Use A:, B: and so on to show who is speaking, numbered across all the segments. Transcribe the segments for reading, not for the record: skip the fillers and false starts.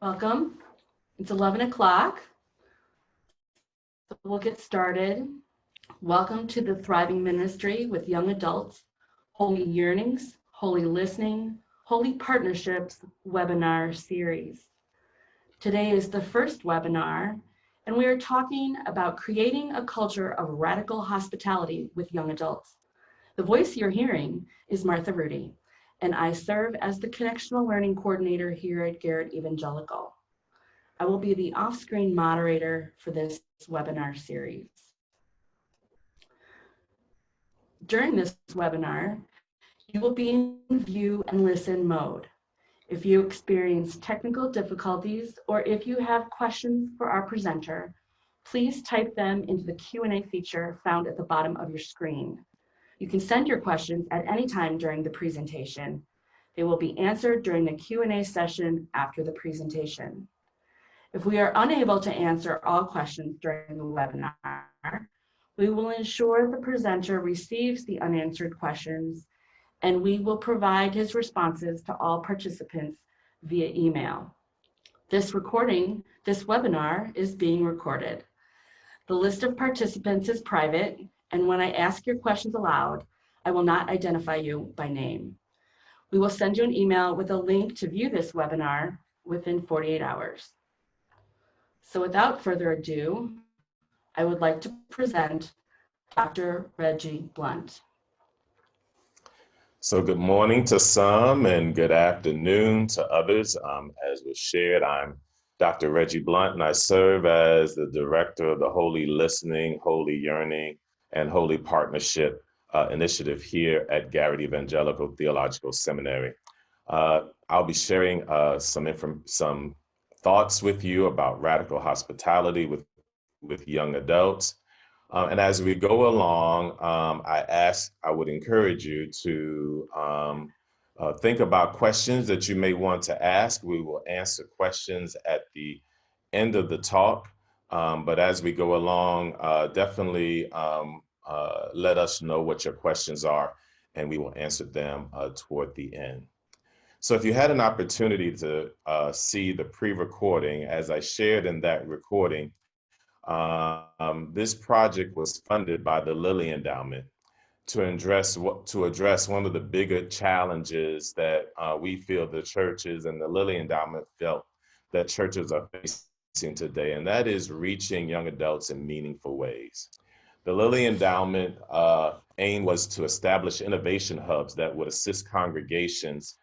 A: Welcome. It's 11 o'clock, so we'll get started. Welcome to the Thriving Ministry with Young Adults, Holy Yearnings, Holy Listening, Holy Partnerships webinar series. Today is the first webinar, and we are talking about creating a culture of radical hospitality with young adults. The voice you're hearing is Martha Rudy, and I serve as the Connectional Learning Coordinator here at Garrett-Evangelical. I will be the off-screen moderator for this webinar series. During this webinar, you will be in view and listen mode. If you experience technical difficulties or if you have questions for our presenter, please type them into the Q&A feature found at the bottom of your screen. You can send your questions at any time during the presentation. They will be answered during the Q&A session after the presentation. If we are unable to answer all questions during the webinar, we will ensure the presenter receives the unanswered questions, and we will provide his responses to all participants via email. This webinar is being recorded. The list of participants is private, and when I ask your questions aloud, I will not identify you by name. We will send you an email with a link to view this webinar within 48 hours. So without further ado, I would like to present Dr. Reggie Blunt.
B: So good morning to some and good afternoon to others. As was shared, I'm Dr. Reggie Blunt, and I serve as the Director of the Holy Listening, Holy Yearning, and Holy Partnership Initiative here at Garrett-Evangelical Theological Seminary. I'll be sharing some thoughts with you about radical hospitality with young adults. And as we go along, I would encourage you to think about questions that you may want to ask. We will answer questions at the end of the talk. But as we go along, definitely let us know what your questions are, and we will answer them toward the end. So if you had an opportunity to see the pre-recording, as I shared in that recording, this project was funded by the Lilly Endowment to address one of the bigger challenges that we feel the churches and the Lilly Endowment felt that churches are facing today, and that is reaching young adults in meaningful ways. The Lilly Endowment aim was to establish innovation hubs that would assist congregations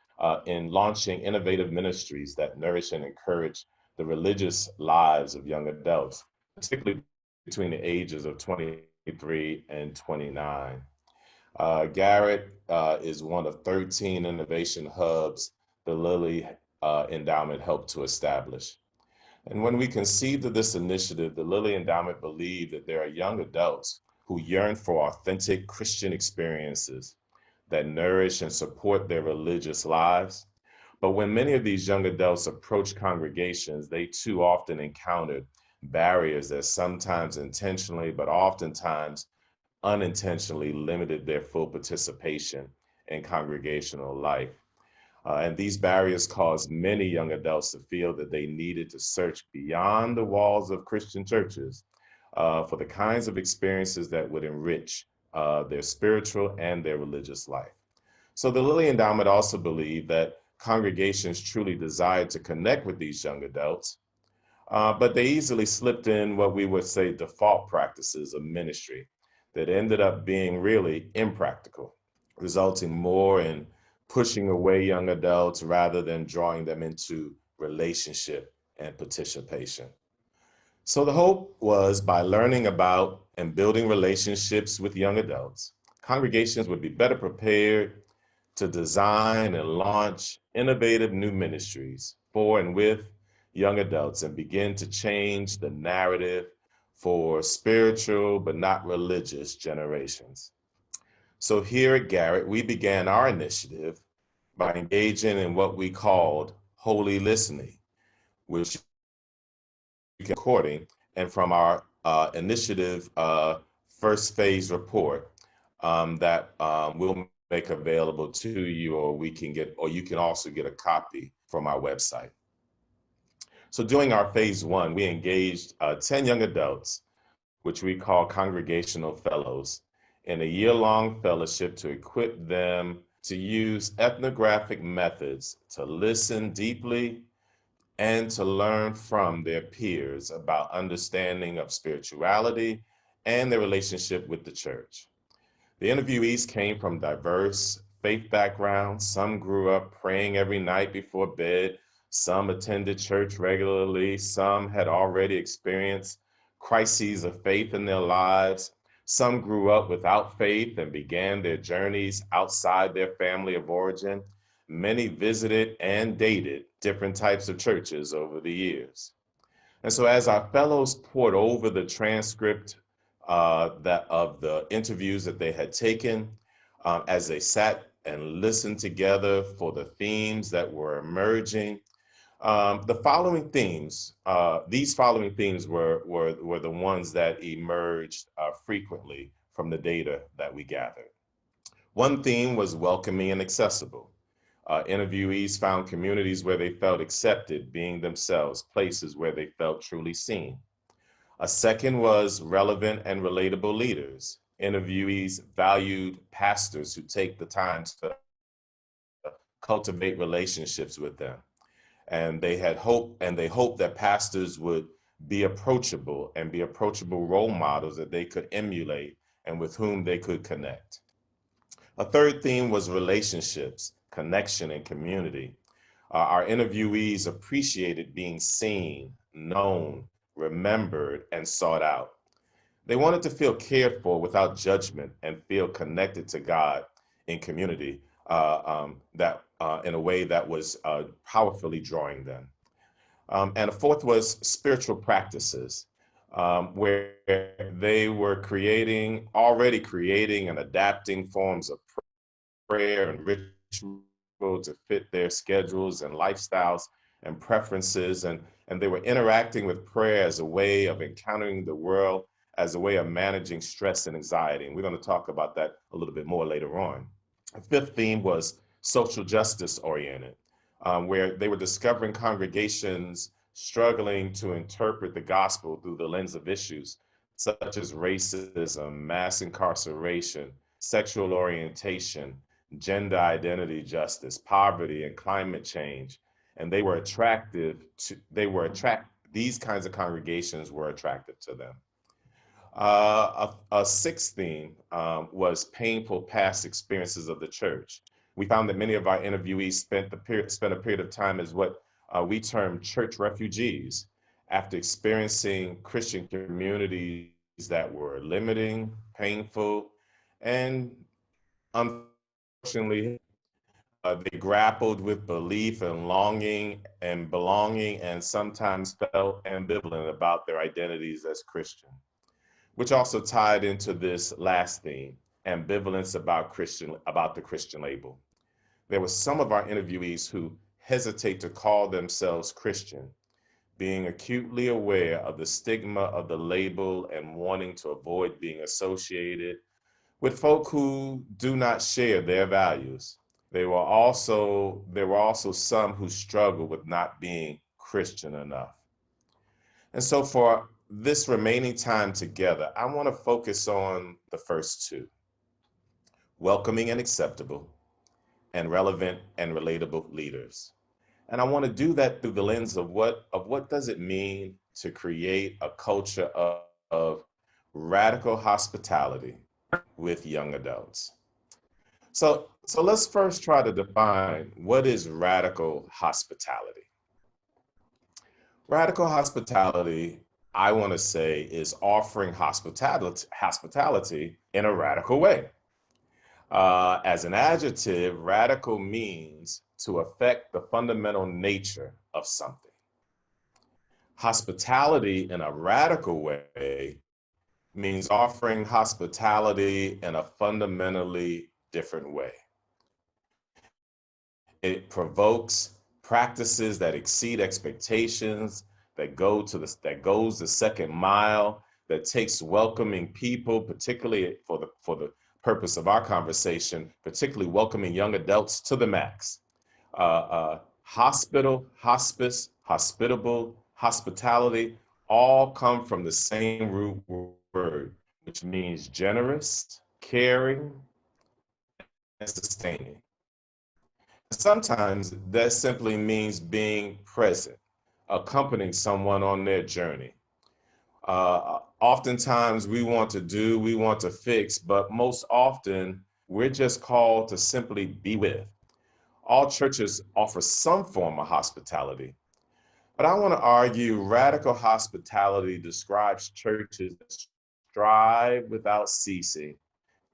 B: in launching innovative ministries that nourish and encourage the religious lives of young adults, particularly between the ages of 23 and 29. Garrett is one of 13 innovation hubs the Lilly Endowment helped to establish. And when we conceived of this initiative, the Lilly Endowment believed that there are young adults who yearn for authentic Christian experiences that nourish and support their religious lives. But when many of these young adults approach congregations, they too often encountered barriers that sometimes intentionally, but oftentimes unintentionally limited their full participation in congregational life. And these barriers caused many young adults to feel that they needed to search beyond the walls of Christian churches for the kinds of experiences that would enrich their spiritual and their religious life. So the Lilly Endowment also believed that congregations truly desired to connect with these young adults, but they easily slipped in what we would say default practices of ministry that ended up being really impractical, resulting more in pushing away young adults rather than drawing them into relationship and participation. So the hope was by learning about and building relationships with young adults, congregations would be better prepared to design and launch innovative new ministries for and with young adults and begin to change the narrative for spiritual but not religious generations. So here at Garrett, we began our initiative by engaging in what we called holy listening, which you can recording, and from our initiative first phase report that we'll make available to you, or you can also get a copy from our website. So during our phase one, we engaged 10 young adults, which we call congregational fellows, in a year-long fellowship to equip them to use ethnographic methods to listen deeply and to learn from their peers about understanding of spirituality and their relationship with the church. The interviewees came from diverse faith backgrounds. Some grew up praying every night before bed. Some attended church regularly. Some had already experienced crises of faith in their lives. Some grew up without faith and began their journeys outside their family of origin. Many visited and dated different types of churches over the years. And so, as our fellows poured over the transcript that of the interviews that they had taken, as they sat and listened together for the themes that were emerging, these following themes were the ones that emerged frequently from the data that we gathered. One theme was welcoming and accessible. Interviewees found communities where they felt accepted, being themselves, places where they felt truly seen. A second was relevant and relatable leaders. Interviewees valued pastors who take the time to cultivate relationships with them. And they hoped that pastors would be approachable role models that they could emulate and with whom they could connect. A third theme was relationships, connection, and community. Our interviewees appreciated being seen, known, remembered, and sought out. They wanted to feel cared for without judgment and feel connected to God in community that in a way that was powerfully drawing them. And a fourth was spiritual practices, where they were already creating and adapting forms of prayer and ritual to fit their schedules and lifestyles and preferences. And they were interacting with prayer as a way of encountering the world, as a way of managing stress and anxiety. And we're going to talk about that a little bit more later on. The fifth theme was social justice oriented, where they were discovering congregations struggling to interpret the gospel through the lens of issues such as racism, mass incarceration, sexual orientation, gender identity justice, poverty, and climate change. And these kinds of congregations were attractive to them. A sixth theme was painful past experiences of the church. We found that many of our interviewees spent a period of time as what we term church refugees after experiencing Christian communities that were limiting, painful, and unfortunately, they grappled with belief and longing and belonging and sometimes felt ambivalent about their identities as Christian, which also tied into this last theme, ambivalence about the Christian label. There were some of our interviewees who hesitate to call themselves Christian, being acutely aware of the stigma of the label and wanting to avoid being associated with folk who do not share their values. There were also some who struggled with not being Christian enough. And so for this remaining time together, I want to focus on the first two, welcoming and acceptable, and relevant and relatable leaders. And I want to do that through the lens of what does it mean to create a culture of radical hospitality with young adults. So let's first try to define what is radical hospitality. Radical hospitality, I want to say, is offering hospitality in a radical way. As an adjective, radical means to affect the fundamental nature of something. Hospitality in a radical way means offering hospitality in a fundamentally different way. It provokes practices that exceed expectations, that goes the second mile, that takes welcoming people, particularly for the purpose of our conversation, particularly welcoming young adults to the max. Hospitable, hospitality, all come from the same root word, which means generous, caring, and sustaining. Sometimes that simply means being present, accompanying someone on their journey. Oftentimes we want to do, we want to fix, but most often we're just called to simply be with. All churches offer some form of hospitality, but I want to argue radical hospitality describes churches that strive without ceasing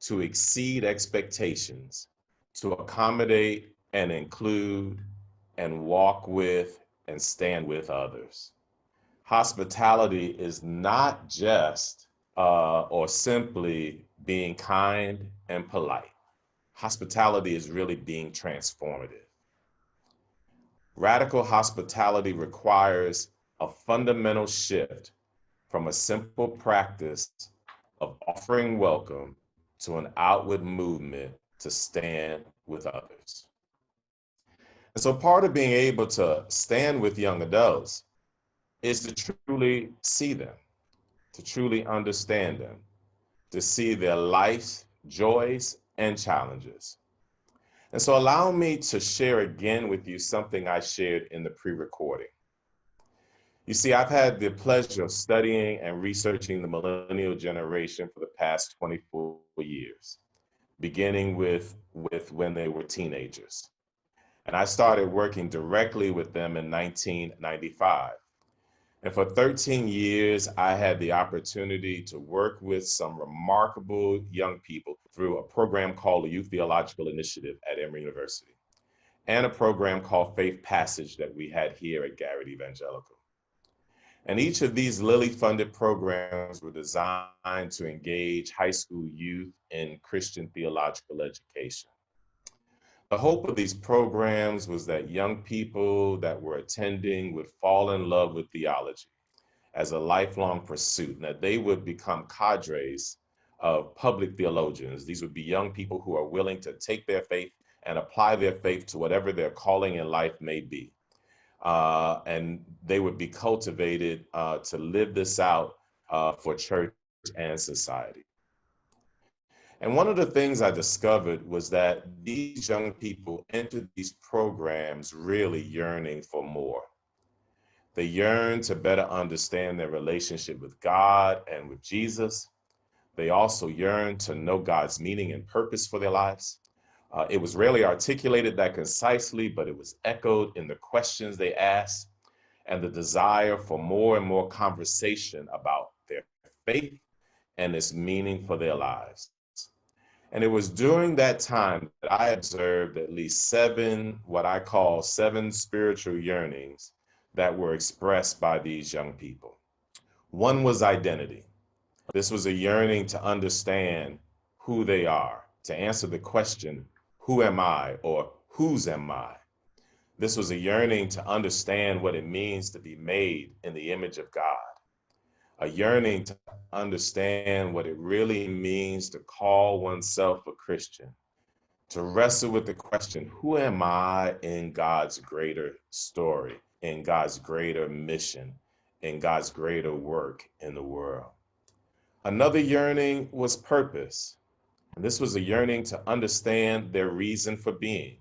B: to exceed expectations, to accommodate and include and walk with and stand with others. Hospitality is not just or simply being kind and polite. Hospitality is really being transformative. Radical hospitality requires a fundamental shift from a simple practice of offering welcome to an outward movement to stand with others. And so part of being able to stand with young adults is to truly see them, to truly understand them, to see their life's joys and challenges. And so allow me to share again with you something I shared in the pre-recording. You see, I've had the pleasure of studying and researching the millennial generation for the past 24 years, beginning with when they were teenagers. And I started working directly with them in 1995. And for 13 years, I had the opportunity to work with some remarkable young people through a program called the Youth Theological Initiative at Emory University and a program called Faith Passage that we had here at Garrett-Evangelical. And each of these Lilly funded programs were designed to engage high school youth in Christian theological education. The hope of these programs was that young people that were attending would fall in love with theology as a lifelong pursuit, and that they would become cadres of public theologians. These would be young people who are willing to take their faith and apply their faith to whatever their calling in life may be. And they would be cultivated to live this out for church and society. And one of the things I discovered was that these young people entered these programs really yearning for more. They yearned to better understand their relationship with God and with Jesus. They also yearned to know God's meaning and purpose for their lives. It was rarely articulated that concisely, but it was echoed in the questions they asked and the desire for more and more conversation about their faith and its meaning for their lives. And it was during that time that I observed at least what I call seven spiritual yearnings that were expressed by these young people. One was identity. This was a yearning to understand who they are, to answer the question, who am I, or whose am I? This was a yearning to understand what it means to be made in the image of God, a yearning to understand what it really means to call oneself a Christian, to wrestle with the question, who am I in God's greater story, in God's greater mission, in God's greater work in the world? Another yearning was purpose. And this was a yearning to understand their reason for being,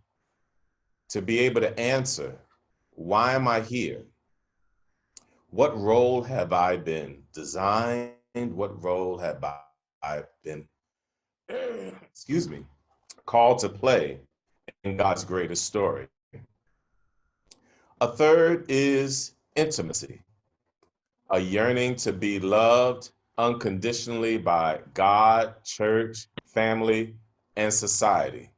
B: to be able to answer, why am I here? What role have I been designed? What role have I been, excuse me, called to play in God's greatest story? A third is intimacy, a yearning to be loved unconditionally by God, church, family, and society.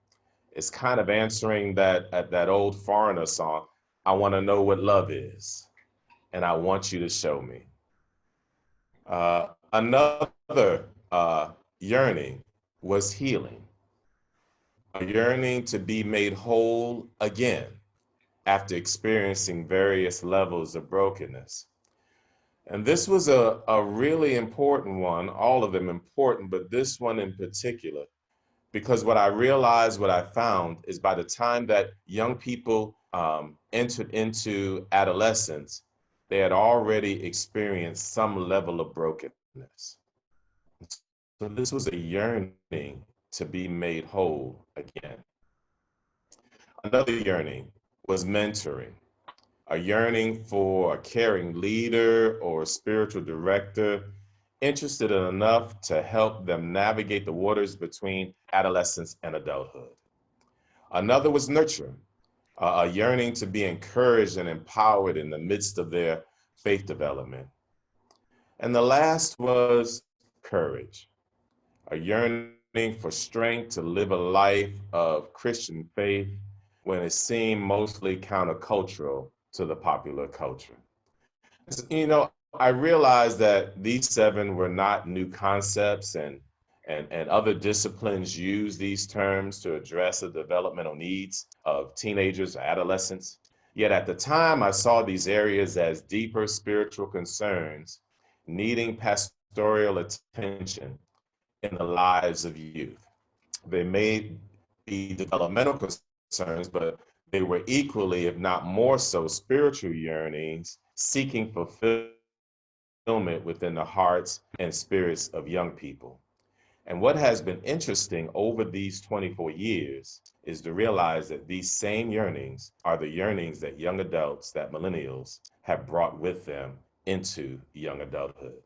B: It's kind of answering that old foreigner song, I want to know what love is, and I want you to show me. Another yearning was healing, a yearning to be made whole again after experiencing various levels of brokenness. And this was a really important one, all of them important, but this one in particular, because what I realized, what I found is by the time that young people entered into adolescence, they had already experienced some level of brokenness. So this was a yearning to be made whole again. Another yearning was mentoring, a yearning for a caring leader or spiritual director interested in enough to help them navigate the waters between adolescence and adulthood. Another was nurturing, a yearning to be encouraged and empowered in the midst of their faith development. And the last was courage, a yearning for strength to live a life of Christian faith when it seemed mostly countercultural to the popular culture. You know, I realized that these seven were not new concepts, and other disciplines use these terms to address the developmental needs of teenagers or adolescents. Yet at the time, I saw these areas as deeper spiritual concerns needing pastoral attention in the lives of youth. They may be developmental concerns, but they were equally, if not more so, spiritual yearnings seeking fulfillment within the hearts and spirits of young people. And what has been interesting over these 24 years is to realize that these same yearnings are the yearnings that young adults, that millennials, have brought with them into young adulthood.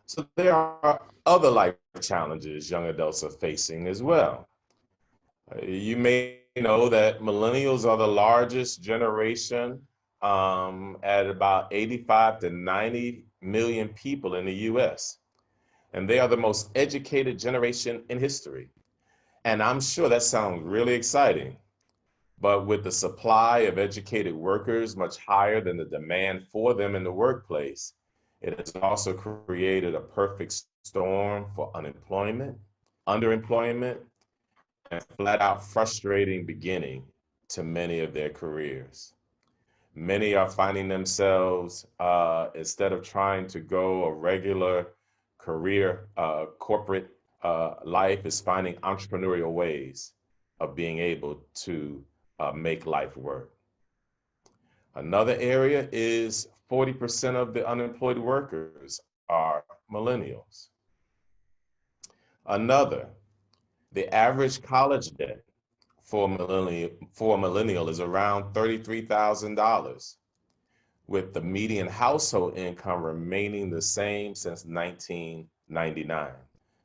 B: So there are other life challenges young adults are facing as well. You may know that millennials are the largest generation at about 85 to 90 million people in the US. And they are the most educated generation in history. And I'm sure that sounds really exciting. But with the supply of educated workers much higher than the demand for them in the workplace, it has also created a perfect storm for unemployment, underemployment, and flat out frustrating beginning to many of their careers. Many are finding themselves, instead of trying to go a regular career, corporate life, is finding entrepreneurial ways of being able to make life work. Another area is 40% of the unemployed workers are millennials. Another, the average college debt for a millennial is around $33,000, with the median household income remaining the same since 1999.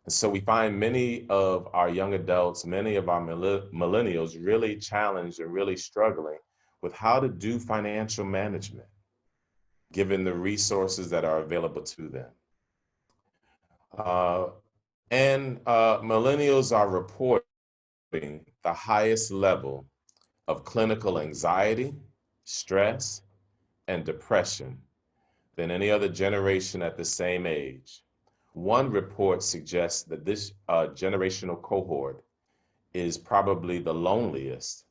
B: And so we find many of our young adults, many of our millennials really challenged and really struggling with how to do financial management, given the resources that are available to them. Uh, and millennials are reporting the highest level of clinical anxiety, stress, and depression than any other generation at the same age. One report suggests that this generational cohort is probably the loneliest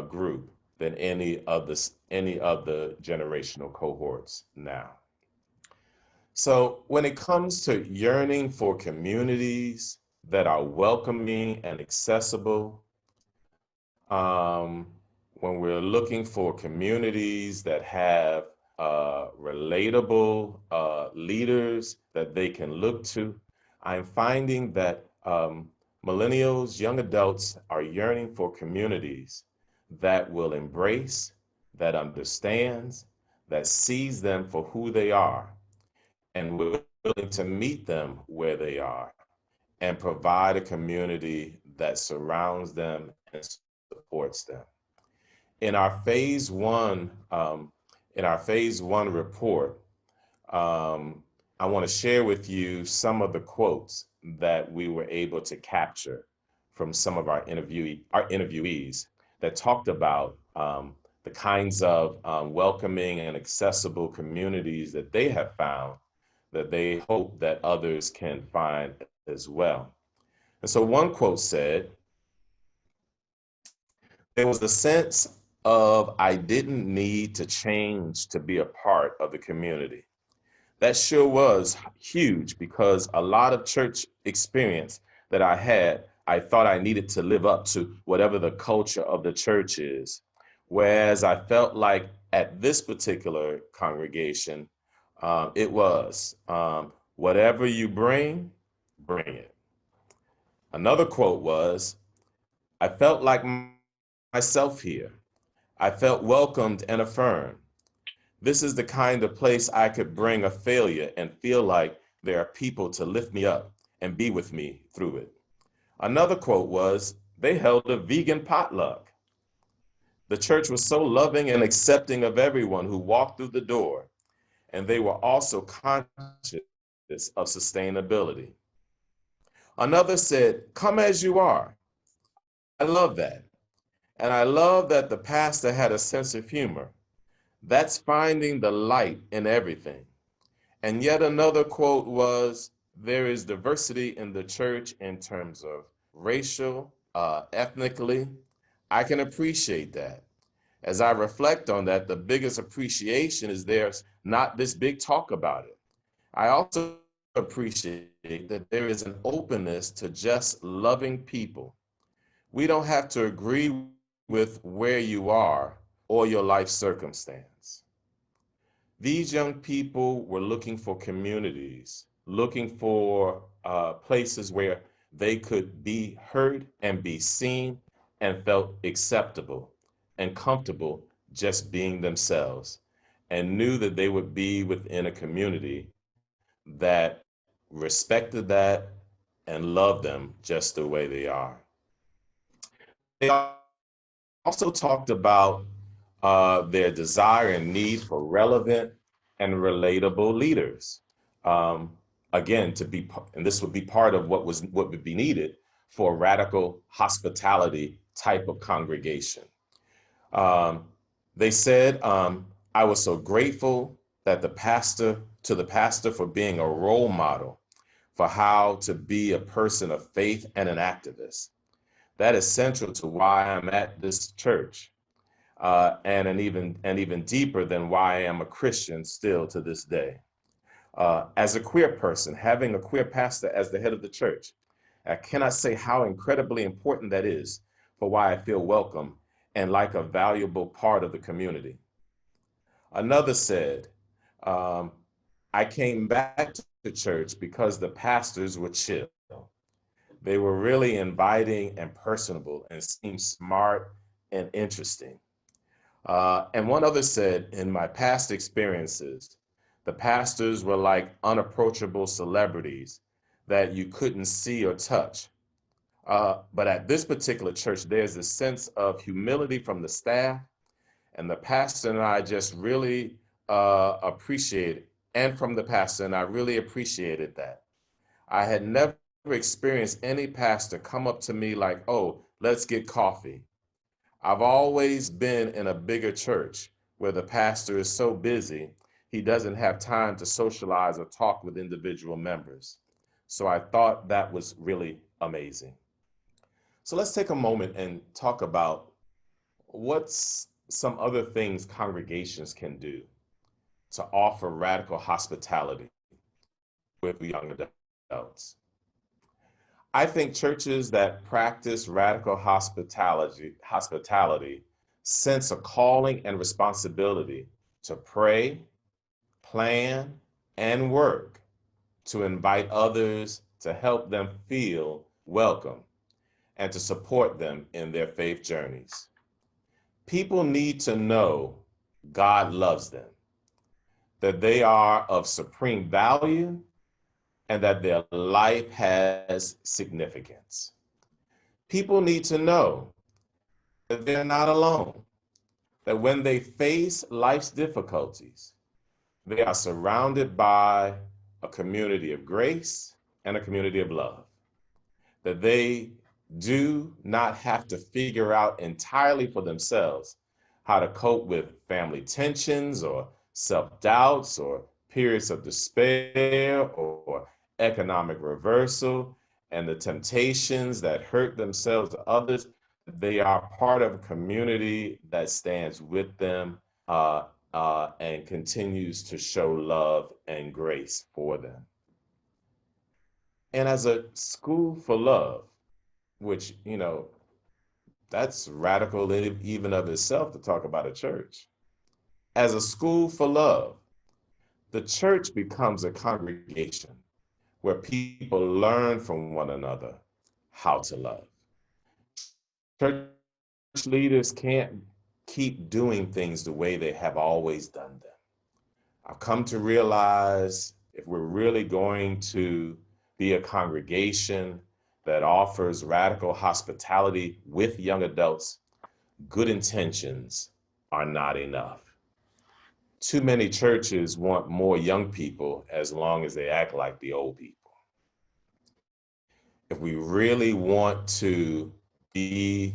B: group than any of the generational cohorts now. So when it comes to yearning for communities that are welcoming and accessible, um, when we're looking for communities that have relatable leaders that they can look to, I'm finding that millennials, young adults are yearning for communities that will embrace, that understands, that sees them for who they are, and willing to meet them where they are and provide a community that surrounds them and supports them. In our phase one, in our phase one report, um, I want to share with you some of the quotes that we were able to capture from some of our interviewees that talked about the kinds of welcoming and accessible communities that they have found that they hope that others can find as well. And so one quote said, "There was a sense of I didn't need to change to be a part of the community." That sure was huge because a lot of church experience that I had, I thought I needed to live up to whatever the culture of the church is. Whereas I felt like at this particular congregation, it was, whatever you bring, bring it. Another quote was, I felt like myself here. I felt welcomed and affirmed. This is the kind of place I could bring a failure and feel like there are people to lift me up and be with me through it. Another quote was, they held a vegan potluck. The church was so loving and accepting of everyone who walked through the door, and they were also conscious of sustainability. Another said, come as you are. I love that. And I love that the pastor had a sense of humor. That's finding the light in everything. And yet another quote was, there is diversity in the church in terms of racial, ethnically. I can appreciate that. As I reflect on that, the biggest appreciation is there's not this big talk about it. I also appreciate that there is an openness to just loving people. We don't have to agree with where you are or your life circumstance. These young people were looking for communities, looking for places where they could be heard and be seen and felt acceptable and comfortable just being themselves, and knew that they would be within a community that respected that and loved them just the way they are. They also talked about their desire and need for relevant and relatable leaders. Um, Again, and this would be part of what would be needed for a radical hospitality type of congregation. Um, they said, I was so grateful that the pastor for being a role model for how to be a person of faith and an activist. That is central to why I'm at this church, and even deeper than why I am a Christian still to this day. As a queer person, having a queer pastor as the head of the church, I cannot say how incredibly important that is for why I feel welcome and like a valuable part of the community. Another said, um, I came back to church because the pastors were chill. They were really inviting and personable and seemed smart and interesting. And one other said, in my past experiences, the pastors were like unapproachable celebrities that you couldn't see or touch. But at this particular church, there's a sense of humility from the staff, and the pastor and I just really appreciated, and from the pastor, and I really appreciated that. I had never experienced any pastor come up to me like, oh, let's get coffee. I've always been in a bigger church where the pastor is so busy, he doesn't have time to socialize or talk with individual members. So I thought that was really amazing. So let's take a moment and talk about what's some other things congregations can do to offer radical hospitality with young adults. I think churches that practice radical hospitality sense a calling and responsibility to pray, plan, and work to invite others to help them feel welcome and to support them in their faith journeys. People need to know God loves them, that they are of supreme value, and that their life has significance. People need to know that they're not alone, that when they face life's difficulties, they are surrounded by a community of grace and a community of love, that they do not have to figure out entirely for themselves how to cope with family tensions or self-doubts or periods of despair or economic reversal and the temptations that hurt themselves or others. They are part of a community that stands with them and continues to show love and grace for them. And as a school for love, which, that's radical even of itself to talk about a church. as a school for love. The church becomes a congregation where people learn from one another how to love. Church leaders can't keep doing things the way they have always done them. I've come to realize if we're really going to be a congregation that offers radical hospitality with young adults, good intentions are not enough. Too many churches want more young people as long as they act like the old people. If we really want to be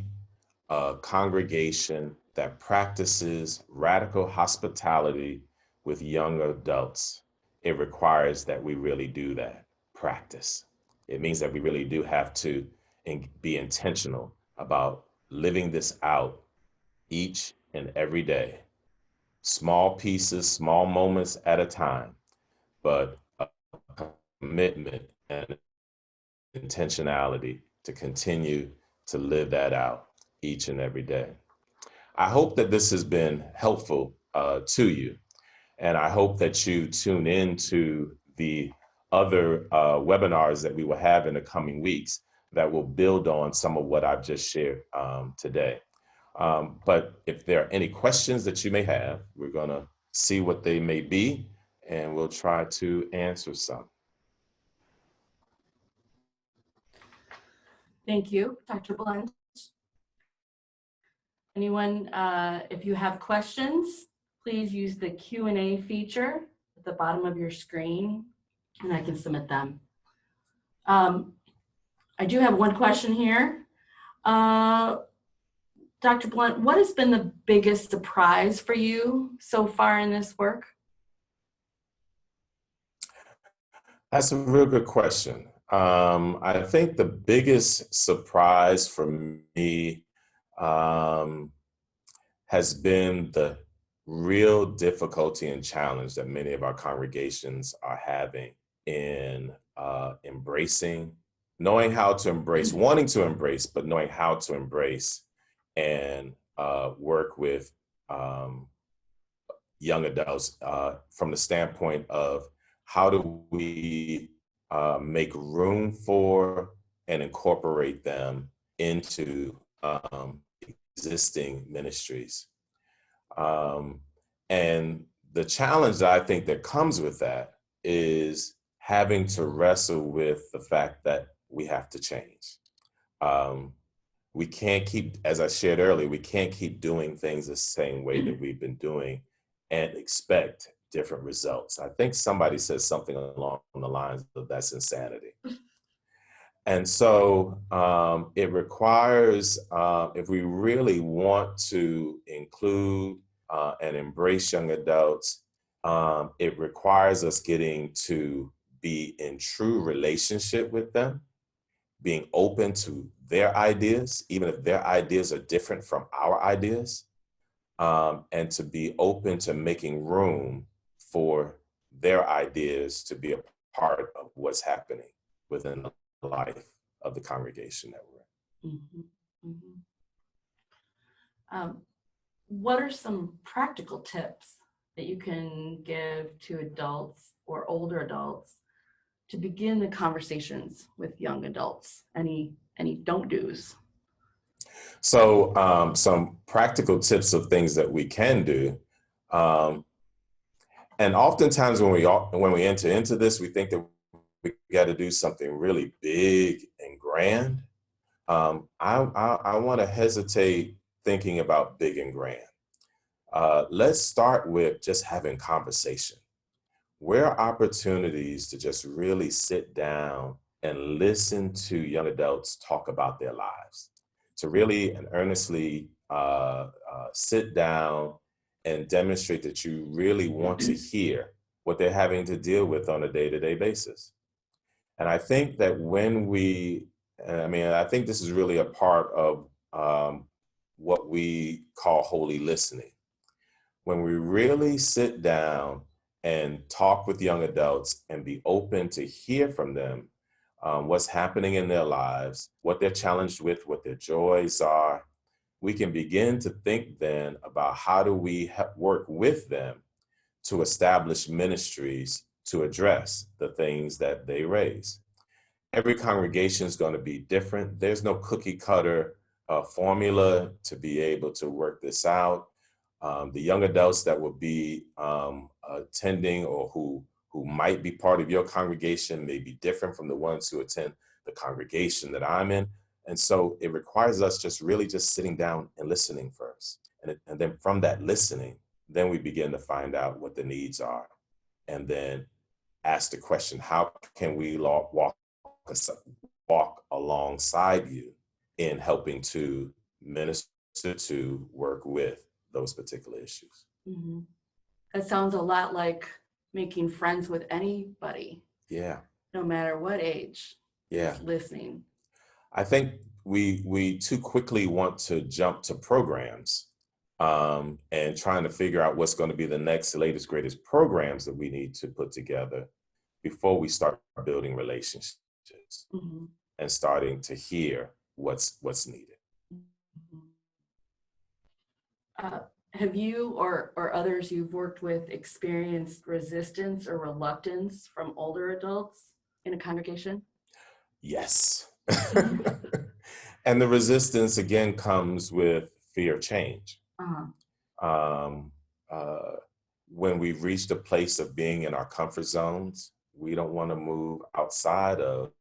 B: a congregation that practices radical hospitality with young adults, it requires that we really do that practice. It means that we really do have to be intentional about living this out each and every day, small pieces, small moments at a time, but a commitment and intentionality to continue to live that out each and every day. I hope that this has been helpful to you, and I hope that you tune in to the other webinars that we will have in the coming weeks that will build on some of what I've just shared today. But if there are any questions that you may have, we're going to see what they may be, and we'll try to answer some.
A: Thank you, Dr. Blunt. Anyone, if you have questions, please use the Q&A feature at the bottom of your screen, and I can submit them. I do have one question here. Dr. Blunt, what has been the biggest surprise for you so far in this work?
B: That's a real good question. I think the biggest surprise for me has been the real difficulty and challenge that many of our congregations are having in embracing, knowing how to embrace, wanting to embrace, but knowing how to embrace and work with young adults from the standpoint of how do we make room for and incorporate them into existing ministries. And the challenge that I think that comes with that is having to wrestle with the fact that we have to change. We can't keep, as I shared earlier, we can't keep doing things the same way that we've been doing and expect different results. I think somebody said something along the lines of that's insanity. And so it requires, if we really want to include and embrace young adults, it requires us getting to be in true relationship with them, being open to their ideas, even if their ideas are different from our ideas, and to be open to making room for their ideas to be a part of what's happening within the life of the congregation that we're in.
A: Mm-hmm. Mm-hmm. What are some practical tips that you can give to adults or older adults to begin the conversations with young adults? Any don't do's?
B: So some practical tips of things that we can do. And oftentimes when we enter into this, we think that we got to do something really big and grand. I want to hesitate thinking about big and grand. Let's start with just having conversation. Where are opportunities to just really sit down and listen to young adults talk about their lives, to really and earnestly sit down and demonstrate that you really want to hear what they're having to deal with on a day-to-day basis. And I think that I think this is really a part of what we call holy listening. When we really sit down and talk with young adults and be open to hear from them, what's happening in their lives, what they're challenged with, what their joys are, we can begin to think then about how do we work with them to establish ministries to address the things that they raise. Every congregation is going to be different. There's no cookie cutter formula to be able to work this out. The young adults that will be attending or who might be part of your congregation may be different from the ones who attend the congregation that I'm in. And so it requires us just sitting down and listening first. And then from that listening, then we begin to find out what the needs are. And then ask the question, how can we walk alongside you in helping to minister to work with those particular issues?
A: Mm-hmm. That sounds a lot like making friends with anybody.
B: Yeah.
A: No matter what age.
B: Yeah.
A: Just listening.
B: I think we too quickly want to jump to programs and trying to figure out what's going to be the next latest greatest programs that we need to put together before we start building relationships
A: Mm-hmm.
B: and starting to hear what's needed.
A: Have you or others you've worked with experienced resistance or reluctance from older adults in a congregation?
B: Yes. And the resistance again comes with fear of change. Um, uh, when we've reached a place of being in our comfort zones, we don't want to move outside of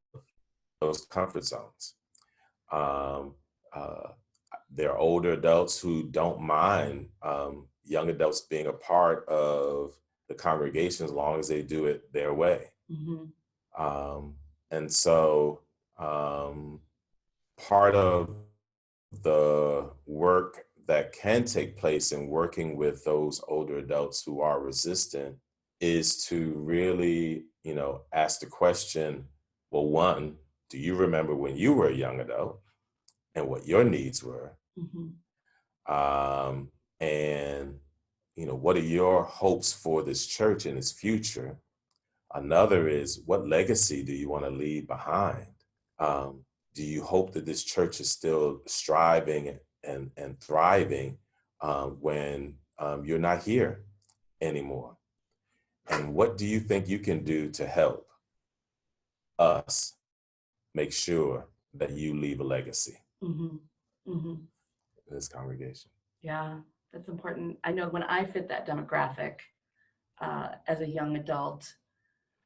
B: those comfort zones. There are older adults who don't mind young adults being a part of the congregation as long as they do it their way.
A: Mm-hmm.
B: And so part of the work that can take place in working with those older adults who are resistant is to really, ask the question, well, one, do you remember when you were a young adult and what your needs were?
A: Mm-hmm.
B: And, what are your hopes for this church in its future? Another is, what legacy do you want to leave behind? Do you hope that this church is still striving and thriving when you're not here anymore? And what do you think you can do to help us make sure that you leave a legacy
A: Mm-hmm. Mm-hmm.
B: in this congregation?
A: Yeah, that's important. I know when I fit that demographic as a young adult,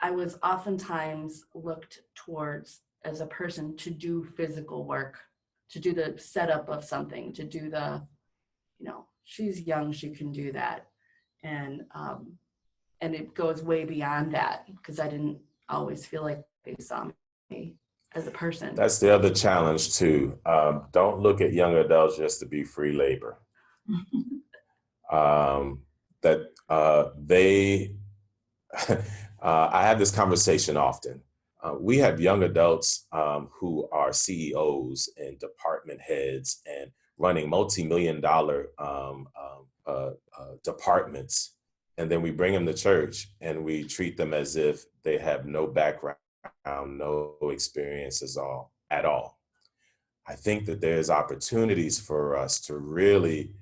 A: I was oftentimes looked towards as a person to do physical work, to do the setup of something, to do the, she's young, she can do that. And it goes way beyond that because I didn't always feel like they saw me as a person.
B: That's the other challenge too. Don't look at young adults just to be free labor. I have this conversation often. We have young adults who are CEOs and department heads and running multi-million-dollar departments. And then we bring them to church and we treat them as if they have no background, no experience at all. I think that there's opportunities for us to really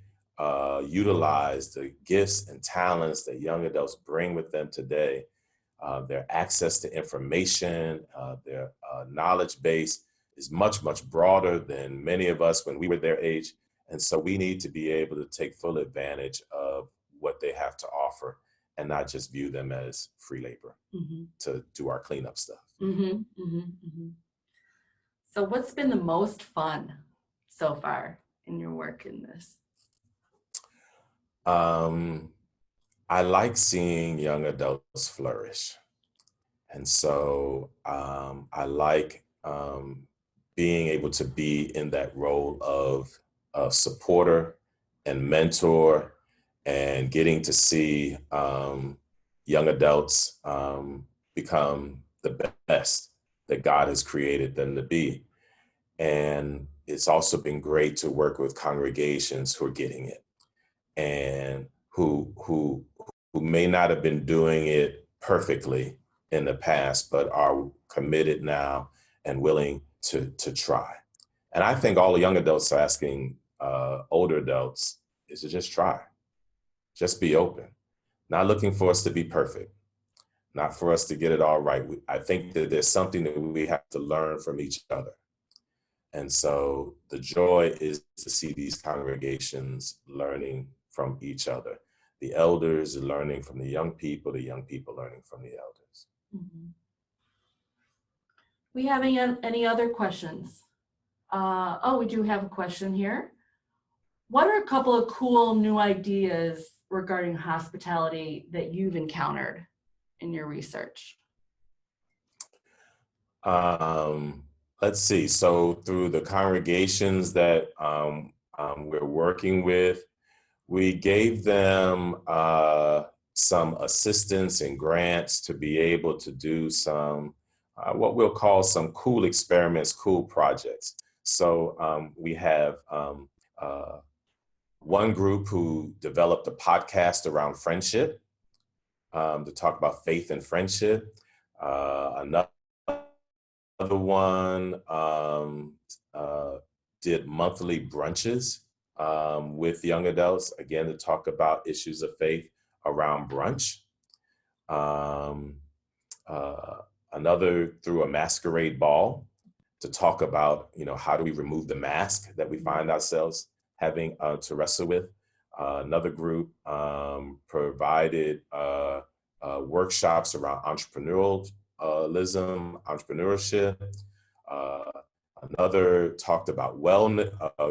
B: utilize the gifts and talents that young adults bring with them today. Their access to information, their knowledge base is much, much broader than many of us when we were their age. And so we need to be able to take full advantage of what they have to offer and not just view them as free labor to do our cleanup stuff.
A: So what's been the most fun so far in your work in this?
B: I like seeing young adults flourish. And so I like being able to be in that role of supporter and mentor and getting to see young adults become the best that God has created them to be. And it's also been great to work with congregations who are getting it and who may not have been doing it perfectly in the past, but are committed now and willing to try. And I think all the young adults are asking older adults is to just try, just be open, not looking for us to be perfect, not for us to get it all right. I think that there's something that we have to learn from each other. And so the joy is to see these congregations learning from each other. The elders learning from the young people learning from the elders.
A: Mm-hmm. We have any other questions? We do have a question here. What are a couple of cool new ideas regarding hospitality that you've encountered in your research?
B: Let's see. So through the congregations that we're working with, we gave them some assistance and grants to be able to do some, what we'll call some cool experiments, cool projects. So we have one group who developed a podcast around friendship to talk about faith and friendship. Another one did monthly brunches with young adults, again, to talk about issues of faith around brunch. Um, uh, Another through a masquerade ball to talk about, how do we remove the mask that we find ourselves having to wrestle with. Another group provided workshops around entrepreneurialism, entrepreneurship. Uh, Another talked about wellness,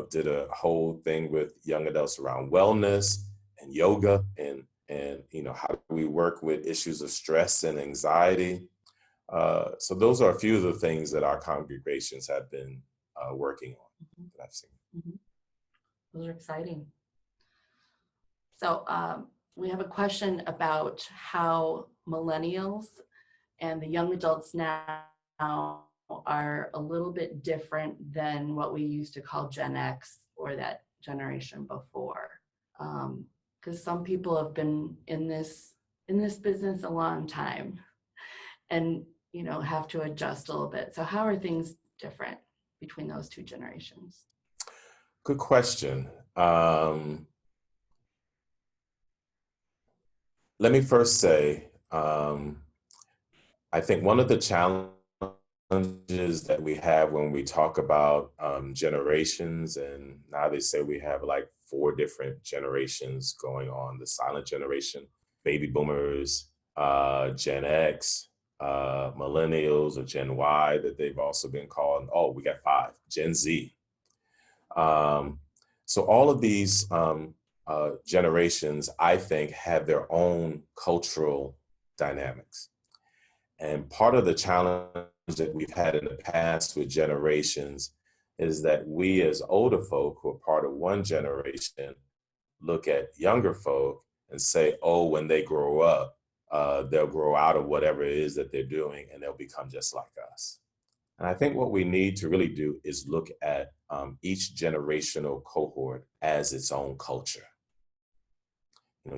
B: did a whole thing with young adults around wellness and yoga and how do we work with issues of stress and anxiety. So those are a few of the things that our congregations have been working on that I've seen.
A: Mm-hmm. Those are exciting. So we have a question about how millennials and the young adults now are a little bit different than what we used to call Gen X or that generation before. Because some people have been in this business a long time and have to adjust a little bit. So how are things different between those two generations?
B: Good question. Let me first say, I think one of the challenges that we have when we talk about generations, and now they say we have like 4 different generations going on: the silent generation, baby boomers, Gen X, millennials, or Gen Y that they've also been called. Oh, we got 5, Gen Z. So all of these generations, I think, have their own cultural dynamics. And part of the challenge that we've had in the past with generations is that we as older folk who are part of one generation look at younger folk and say, oh, when they grow up, they'll grow out of whatever it is that they're doing and they'll become just like us. And I think what we need to really do is look at each generational cohort as its own culture.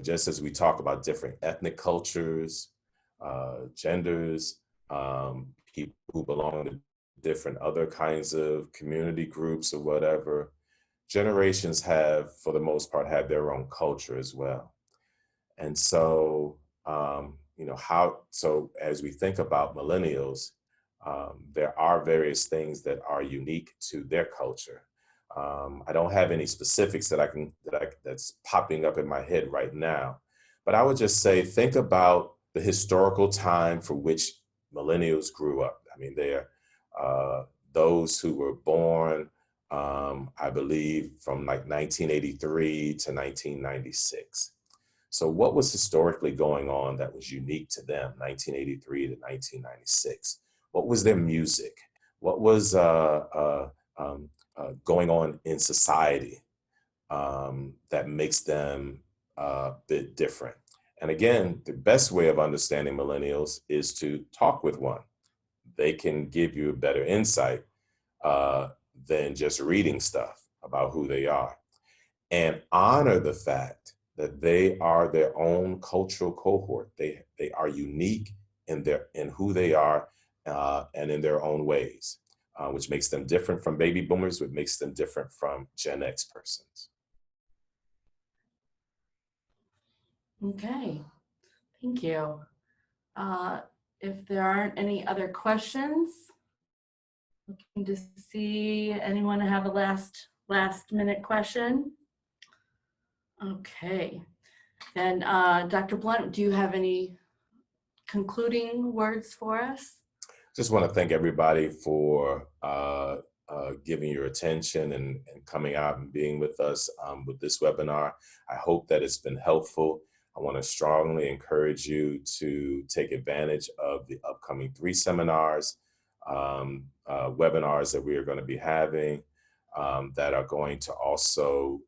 B: Just as we talk about different ethnic cultures, genders, people who belong to different other kinds of community groups or whatever, generations have, for the most part, had their own culture as well. And so, so as we think about millennials, there are various things that are unique to their culture. I don't have any specifics that's popping up in my head right now, but I would just say, think about the historical time for which millennials grew up. I mean, they're those who were born, I believe, from like 1983 to 1996. So what was historically going on that was unique to them, 1983 to 1996? What was their music? What was going on in society that makes them a bit different? And again, the best way of understanding millennials is to talk with one. They can give you a better insight than just reading stuff about who they are, and honor the fact that they are their own cultural cohort. They are unique in who they are and in their own ways. which makes them different from baby boomers, which makes them different from Gen X persons.
A: Okay, thank you. If there aren't any other questions, looking to see anyone have a last minute question. Okay, then Dr. Blunt, do you have any concluding words for us?
B: Just want to thank everybody for giving your attention and coming out and being with us with this webinar. I hope that it's been helpful. I want to strongly encourage you to take advantage of the upcoming 3 seminars, webinars that we are going to be having that are going to also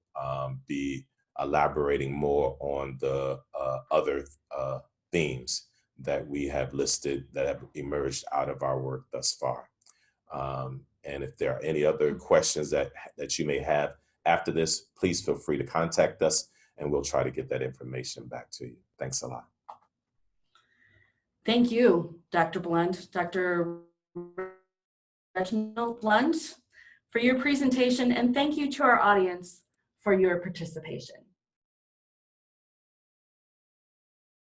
B: be elaborating more on the other themes that we have listed that have emerged out of our work thus far. And if there are any other questions that you may have after this, please feel free to contact us and we'll try to get that information back to you. Thanks a lot.
A: Thank you, Dr. Blunt, Dr. Reginald Blunt, for your presentation, and thank you to our audience for your participation.